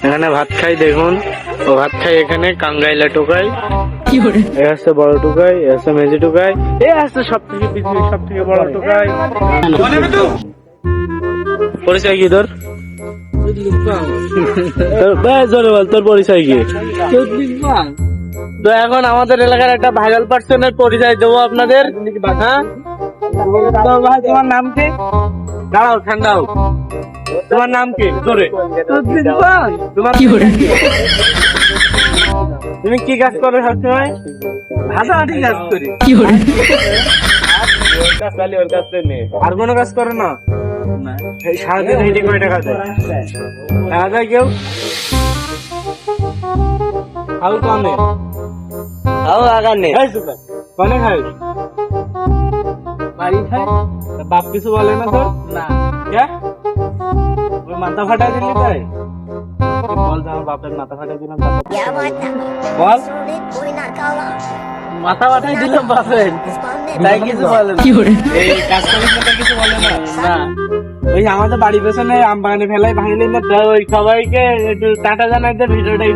এখানে ভাত খাই, দেখুন ও ভাত খাই এখানে কাঙ্গাইলা টোকাই, এ হচ্ছে বড় টোকাই, এ হচ্ছে মেজি টোকাই, এ হচ্ছে সব থেকে পৃথিবীর সব থেকে বড় টোকাই। পরিচয় কি তোর? জোরে বল, তোর পরিচয় কি? তো এখন আমাদের এলাকার একটা ভাইরাল পার্সনের পরিচয় দেবো আপনাদের। হ্যাঁ, তো ভাই তোমার নাম কি? দাঁড়াও, ঠান্ডা হোক। তোমার নাম কি? জোরে। তোমার তুমি কি কাজ করো সবসময়? হাঁটাহাঁটি কাজ করি। আর কোনো কাজ করো না? এই সারাদিন হেঁটে কয় টাকা দেয়? টাকা দেয় কেউ? খাও কনে? খাও আগানে। কনে খাই? বাড়ি খাই। বাপ কিছু বলে না তোর? না। কে? ওই মাথা ফাটাই দিলি তাই? বল আমার বাপের মাথা ফাটাই দিলাম। বল মাথা ফাটাই দিলাম বাপের, তাই কিছু বলে না। এই কাজ করিস না, কিছু বলে না। না, ওই আমাদের বাড়ির পেছনে আম বাগানে ফেলাই ভাঙলি না, ওই সবাইকে একটু টাটা জানাই দে, ভিডিওটাই